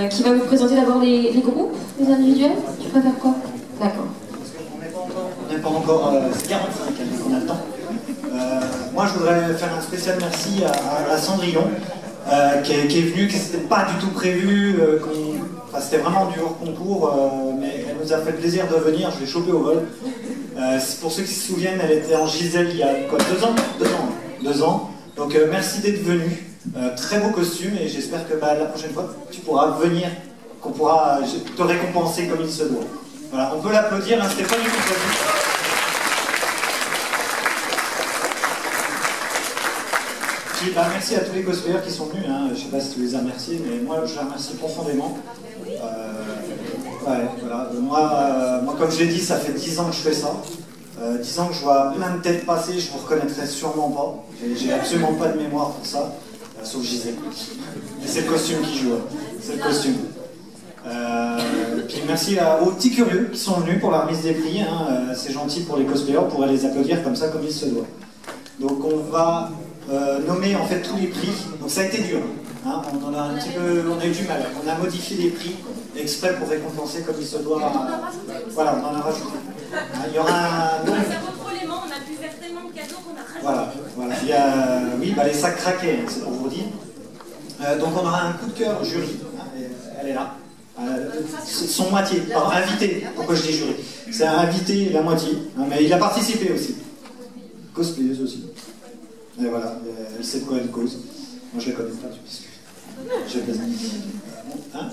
qui va vous présenter d'abord les groupes, les individuels. Tu préfères quoi? D'accord. On n'est pas encore 45, donc on a le temps. Moi, je voudrais faire un spécial merci à Cendrillon, qui est venue, qui n'était pas du tout prévu. Enfin, c'était vraiment du hors concours, mais elle nous a fait le plaisir de venir. Je l'ai chopée au vol. Pour ceux qui se souviennent, elle était en Gisèle il y a quoi, 2 ans, 2 ans. Donc merci d'être venu. Très beau costume et j'espère que la prochaine fois tu pourras venir, qu'on pourra te récompenser comme il se doit. Voilà, on peut l'applaudir, hein, c'était pas du tout prévu. Merci à tous les cosplayers qui sont venus, hein. Je sais pas si tu les as remerciés, mais moi je les remercie profondément. Ouais, voilà. Moi, comme je l'ai dit, ça fait 10 ans que je fais ça. 10 ans que je vois plein de têtes passer, je vous reconnaîtrai sûrement pas. J'ai absolument pas de mémoire pour ça, sauf Gisèle. Mais c'est le costume qui joue, hein. C'est le costume. Puis merci aux petits curieux qui sont venus pour la remise des prix, hein. C'est gentil pour les cosplayers, on pourrait les applaudir comme ça, comme il se doit. Donc on va nommer en fait tous les prix. Donc ça a été dur, hein. On a eu du mal. On a modifié les prix exprès pour récompenser comme il se doit. Voilà, on en a rajouté. Il y aura un... Donc... On a pu faire tellement de cadeaux qu'on a rajouté. Voilà. Il y a... Oui, les sacs craqués, hein, c'est pour vous dire. Donc on aura un coup de cœur jury. Elle est là. Son moitié, pardon, invité. Pourquoi je dis jury? C'est un invité la moitié, hein, mais il a participé aussi. Cosplayeuse aussi. Et voilà, elle sait de quoi elle cause. Moi je la connais pas, puisque j'ai plaisir. Hein?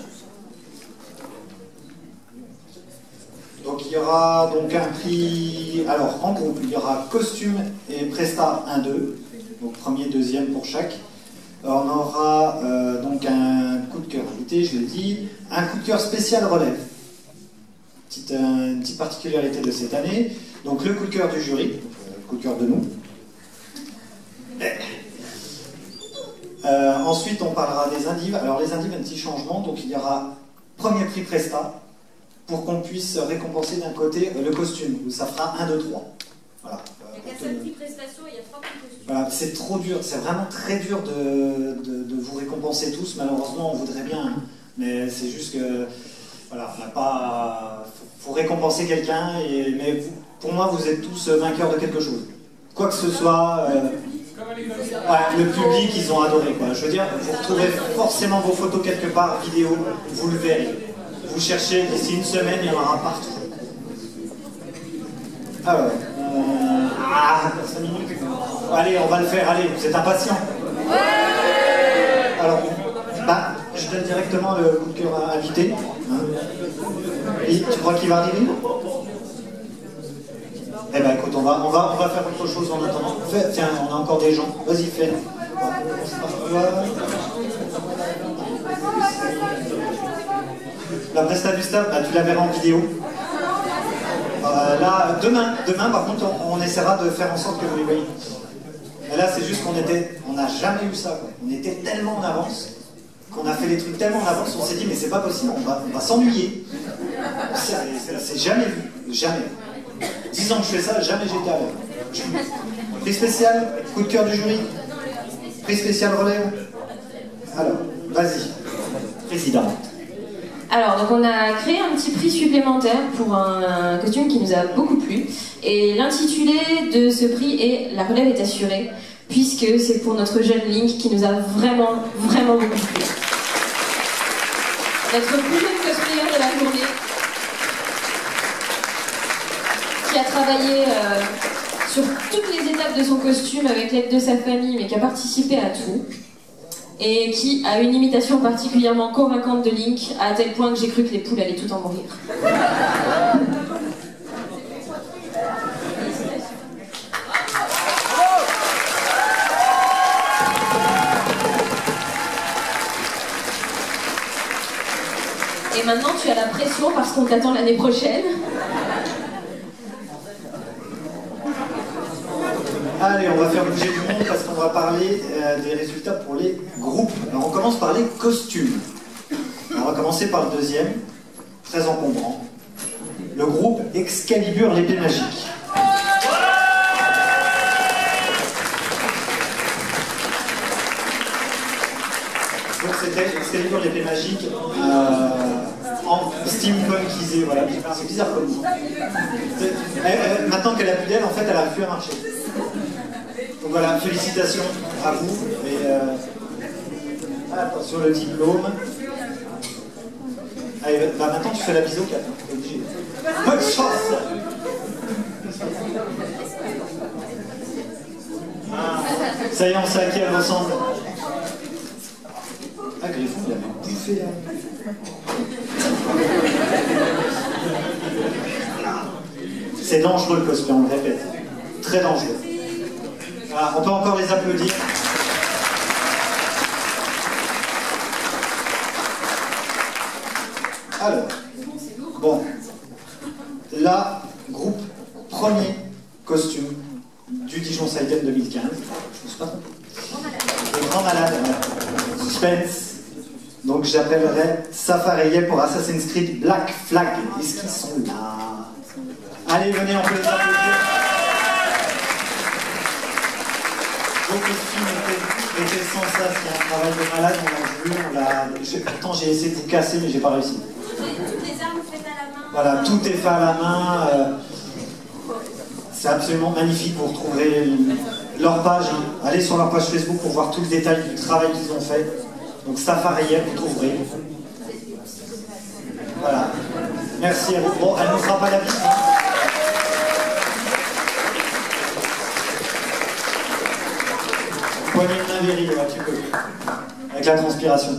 Donc il y aura donc un prix, alors en groupe il y aura costume et presta 1-2, donc premier, deuxième pour chaque. Alors, on aura donc un coup de cœur invité, je l'ai dit, un coup de cœur spécial relève. Une petite particularité de cette année, donc le coup de cœur du jury, le coup de cœur de nous. Ensuite on parlera des indives. Alors les indives, un petit changement, donc il y aura premier prix presta, pour qu'on puisse récompenser d'un côté le costume, où ça fera 1, 2, 3. Voilà. Il y a 4 prix prestations et il y a 3 prix costumes. Voilà, c'est trop dur, c'est vraiment très dur de vous récompenser tous, malheureusement on voudrait bien, hein. Mais c'est juste que, voilà, on n'a pas... faut récompenser quelqu'un, mais vous, pour moi vous êtes tous vainqueurs de quelque chose. Quoi que ce soit... Ouais, le public, ils ont adoré, quoi. Je veux dire, vous retrouvez forcément vos photos quelque part, vidéo, vous le verrez. Vous cherchez, d'ici une semaine, il y en aura partout. Alors, 5 minutes. Allez, on va le faire, allez, vous êtes impatients? Alors, je donne directement le coup de cœur invité. Hein. Et tu crois qu'il va arriver? Eh ben écoute, on va faire autre chose en attendant. Tiens, on a encore des gens. Vas-y, fais. La presta du staff, tu la verras en vidéo. Là, demain, par contre, on essaiera de faire en sorte que vous les voyez. Mais là, c'est juste on n'a jamais eu ça, quoi. On était tellement en avance, qu'on a fait les trucs tellement en avance, on s'est dit, mais c'est pas possible, on va s'ennuyer. C'est jamais vu, jamais. 10 ans que je fais ça, jamais j'étais à l'heure. Prix spécial, coup de cœur du jury. Prix spécial relève. Alors, vas-y, présidente. Alors, donc on a créé un petit prix supplémentaire pour un costume qui nous a beaucoup plu. Et l'intitulé de ce prix est « La relève est assurée », puisque c'est pour notre jeune Link qui nous a vraiment, vraiment beaucoup plu. Notre plus jeune cosplayer de la journée, qui a travaillé sur toutes les étapes de son costume avec l'aide de sa famille, mais qui a participé à tout. Et qui a une imitation particulièrement convaincante de Link, à tel point que j'ai cru que les poules allaient tout en mourir. Et maintenant tu as la pression parce qu'on t'attend l'année prochaine. Allez, on va faire bouger du monde parce qu'on va parler des résultats pour les groupes. Alors on commence par les costumes. Alors, on va commencer par le deuxième, très encombrant. Le groupe Excalibur l'épée magique. Donc Excalibur, l'épée magique, en steampunkisé, voilà. C'est bizarre comme mot. Maintenant qu'elle a plus d'aile, en fait, elle n'arrive plus à marcher. Donc voilà, félicitations à vous. Et attention, le diplôme. Allez, bah maintenant tu fais la bise au 4, t'es obligé. Bonne chance! Ça y est, on sait à qui elle ressemble. Ah, Griffon, il avait bouffé. C'est dangereux le cosplay, on le répète. Très dangereux. Ah, on peut encore les applaudir. Alors, bon, là, groupe premier costume du Dijon Saïden 2015. Je ne sais pas. Le grand malade, suspense. Donc j'appellerai Safareye pour Assassin's Creed Black Flag. Est-ce qu'ils sont là? Allez, venez, on peut les applaudir. Vos costumes étaient sans ça, c'est un travail de malade, on l'a vu, pourtant j'ai essayé de vous casser, mais j'ai pas réussi. Toutes les armes faites à la main. Voilà, tout est fait à la main. C'est absolument magnifique, vous retrouverez leur page. Hein. Allez sur leur page Facebook pour voir tout le détail du travail qu'ils ont fait. Donc Safareye, vous trouverez. Voilà. Merci à vous. Bon, elle ne nous fera pas la bise. Hein. Poignée de main virile, ouais, tu peux. Avec la transpiration.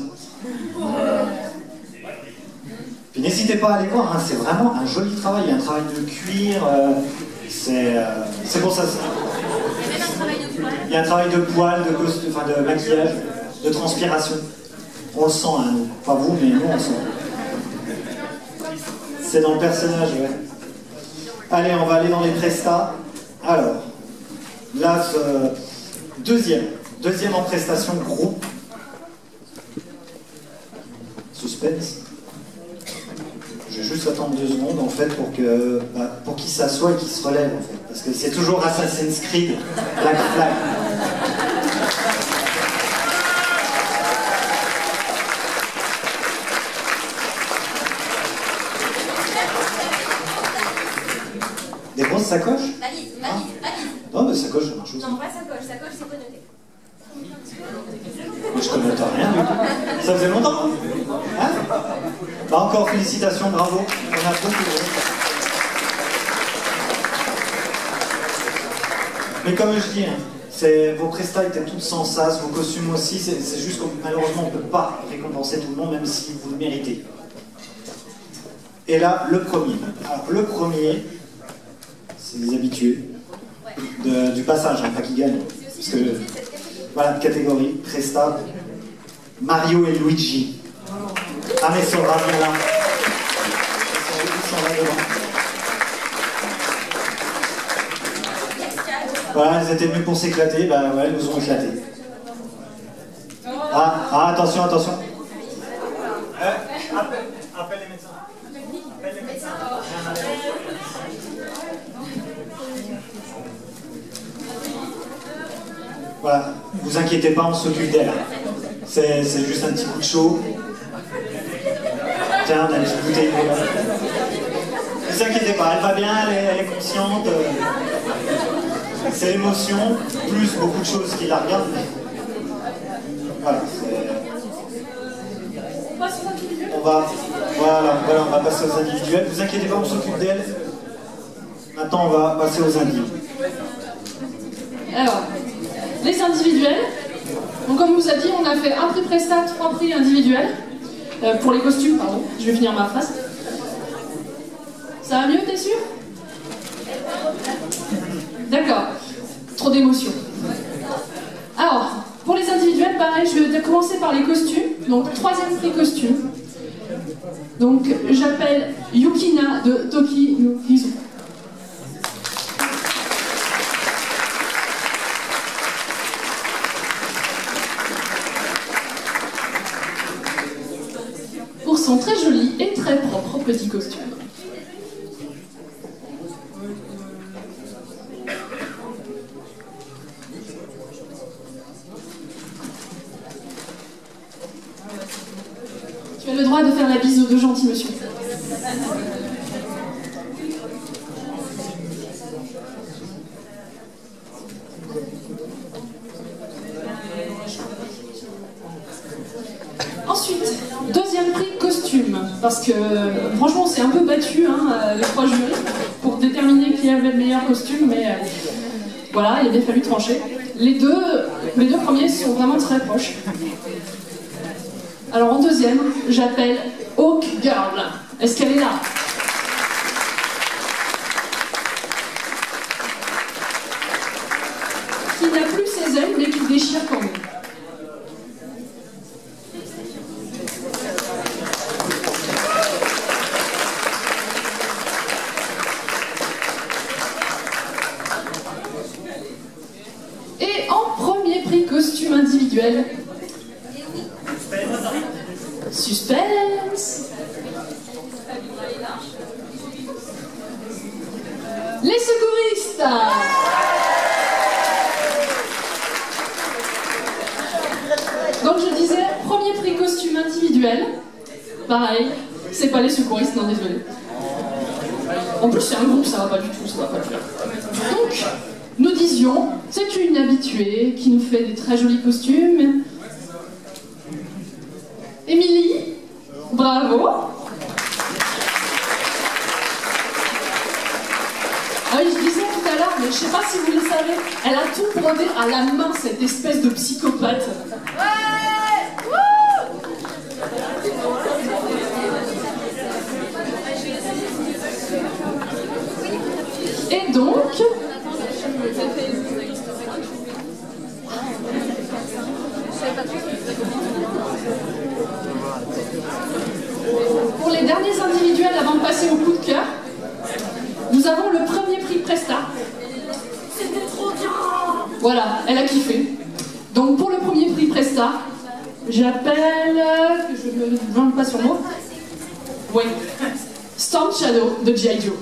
Puis n'hésitez pas à aller voir, hein, c'est vraiment un joli travail. Il y a un travail de cuir. C'est pour ça. Il y a un travail de poil, de costume, enfin de maquillage, de transpiration. On le sent, hein, nous. Pas vous, mais nous on le sent. C'est dans le personnage, ouais. Allez, on va aller dans les prestats. Alors, là, deuxième en prestation groupe. Suspense. Je vais juste attendre 2 secondes en fait pour qu'il s'assoie et qu'il se relève en fait. Parce que c'est toujours Assassin's Creed Black Flag. Des grosses sacoches? Valise. Non mais sacoche ça marche aussi. Non, pas sacoche, c'est connoté. Mais je connais rien du tout. Ça faisait longtemps, hein? Bah encore félicitations, bravo. On a beaucoup de... Mais comme je dis, hein, vos prestats étaient toutes sans sas, vos costumes aussi, c'est juste que malheureusement on ne peut pas récompenser tout le monde, même si vous le méritez. Et là, le premier. Alors le premier, c'est les habitués du passage, hein, pas qui gagne. Parce que, voilà, de catégorie, Presta, Mario et Luigi. Ah mais Sora, viens là. Ils sont là devant. Voilà, elles étaient venues pour s'éclater, bah ouais, elles nous ont éclaté. Ah, attention. Appelle les médecins. Appelle les médecins. Voilà, vous inquiétez pas, on s'occupe d'elle. C'est juste un petit coup de chaud. Tiens, on a une petite bouteille pour elle. Ne vous inquiétez pas, elle va bien, elle est consciente. C'est l'émotion, plus beaucoup de choses qui la regardent. Voilà, on va passer aux individuels. Ne vous inquiétez pas, on s'occupe d'elle. Maintenant, on va passer aux individus. Alors, les individuels. Donc, comme on vous a dit, on a fait un prix Presta, 3 prix individuels. Pour les costumes, pardon. Je vais finir ma phrase. Ça va mieux, t'es sûr? D'accord. Trop d'émotion. Alors, pour les individuels, pareil, je vais commencer par les costumes. Donc, 3e prix costume. Donc, j'appelle Yukina de Toki no Hizu. Pour son très joli et très propre petit costume. droit de faire la bise aux deux gentils monsieur. Ensuite, deuxième prix costume, parce que franchement on s'est un peu battu, hein, les trois jurys, pour déterminer qui avait le meilleur costume, mais voilà, il a bien fallu trancher. Les deux premiers sont vraiment très proches. Alors en deuxième, j'appelle Hawk Girl. Est-ce qu'elle est là? Qui n'a plus ses ailes, mais qui déchire quand même. Et en premier prix costume individuel, suspense, les secouristes. Donc je disais, premier prix costume individuel, pareil, c'est pas les secouristes, non désolé. En plus c'est un groupe, ça va pas du tout, ça va pas le faire. Donc, nous disions, c'est une habituée qui nous fait des très jolis costumes. Émilie, bravo. Ah oui, je disais tout à l'heure, mais je sais pas si vous le savez, elle a tout brodé à la main, cette espèce de psychopathe. Et donc, pour les derniers individuels, avant de passer au coup de cœur, nous avons le premier prix Presta. C'était trop bien. Voilà, elle a kiffé. Donc pour le premier prix Presta, j'appelle, que je ne me vende pas sur moi, oui, Storm Shadow de G.I. Joe.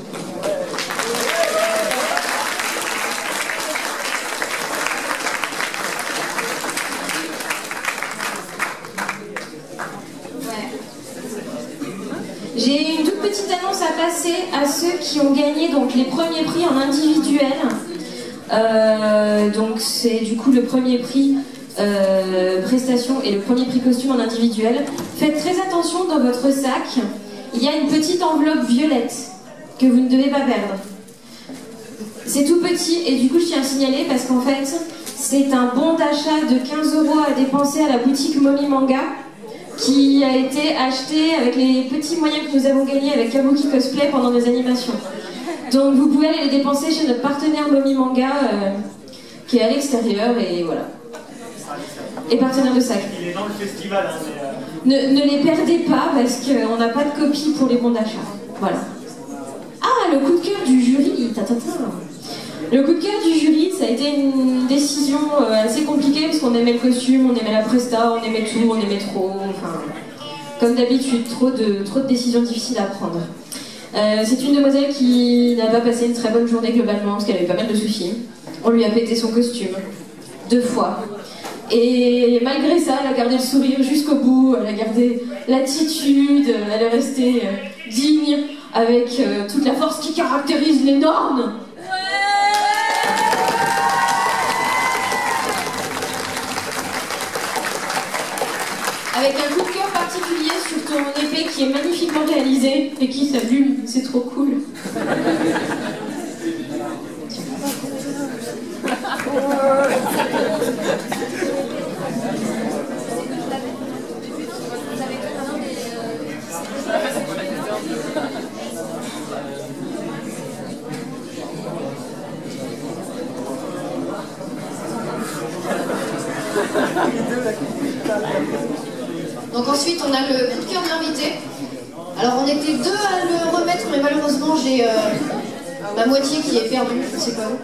J'ai une toute petite annonce à passer à ceux qui ont gagné donc les premiers prix en individuel. Donc c'est du coup le premier prix prestation et le premier prix costume en individuel. Faites très attention dans votre sac. Il y a une petite enveloppe violette que vous ne devez pas perdre. C'est tout petit et du coup je tiens à signaler parce qu'en fait c'est un bon d'achat de 15 € à dépenser à la boutique Momi Manga, qui a été acheté avec les petits moyens que nous avons gagnés avec Kabuki Cosplay pendant nos animations. Donc vous pouvez aller les dépenser chez notre partenaire Momi Manga qui est à l'extérieur et voilà. Et partenaire de sac. Il est dans le festival. Hein, mais ne les perdez pas parce qu'on n'a pas de copie pour les bons d'achat. Voilà. Ah, le coup de cœur du jury. Le coup de cœur du jury, ça a été une décision assez compliquée parce qu'on aimait le costume, on aimait la presta, on aimait tout, on aimait trop. Enfin, comme d'habitude, trop de décisions difficiles à prendre. C'est une demoiselle qui n'a pas passé une très bonne journée globalement parce qu'elle avait pas mal de soucis. On lui a pété son costume 2 fois. Et malgré ça, elle a gardé le sourire jusqu'au bout, elle a gardé l'attitude, elle est restée digne avec toute la force qui caractérise les normes. Avec un coup de cœur particulier sur ton épée qui est magnifiquement réalisée et qui s'allume, c'est trop cool. Donc ensuite on a le coup de cœur de l'invité. Alors on était 2 à le remettre mais malheureusement j'ai ma moitié qui est perdue, je ne sais pas où.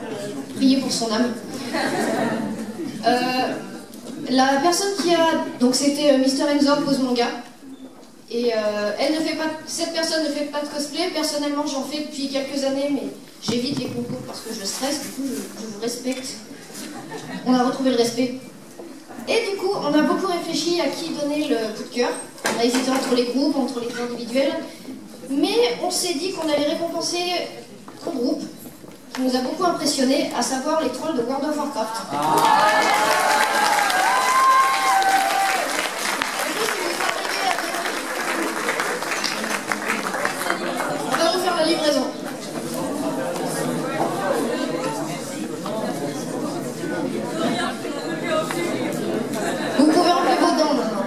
Priez pour son âme. La personne qui a... Donc c'était Mister Enzor Pose Manga. Et elle ne fait pas... Cette personne ne fait pas de cosplay. Personnellement j'en fais depuis quelques années mais j'évite les concours parce que je stresse. Du coup je vous respecte. On a retrouvé le respect. Et du coup, on a beaucoup réfléchi à qui donner le coup de cœur. On a hésité entre les groupes, entre les individuels. Mais on s'est dit qu'on allait récompenser un groupe qui nous a beaucoup impressionnés, à savoir les trolls de World of Warcraft. On va vous faire la livraison. Vous pouvez enlever vos dents maintenant.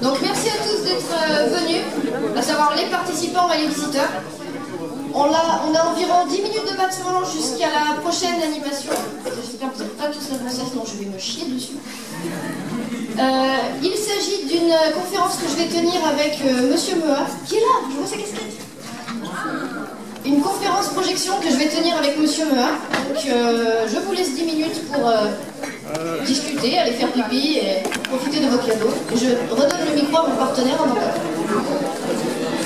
Donc merci à tous d'être venus, à savoir les participants et les visiteurs. On a environ 10 minutes de battement jusqu'à la prochaine animation. J'espère que vous n'êtes pas tous avancés, sinon je vais me chier dessus. Il s'agit d'une conférence que je vais tenir avec Monsieur Mea, qui est là, je vois sa casquette. Une conférence projection que je vais tenir avec Monsieur Mea. Donc je vous laisse 10 minutes pour discuter, aller faire pipi et profiter de vos cadeaux. Je redonne le micro à mon partenaire en anglais.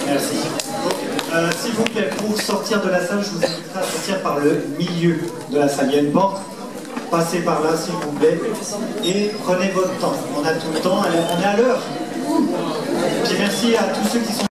Merci. S'il vous plaît, pour sortir de la salle, je vous inviterai à sortir par le milieu de la salle. Il y a une porte. Passez par là, s'il vous plaît, et prenez votre temps. On a tout le temps, on est à l'heure. Puis merci à tous ceux qui sont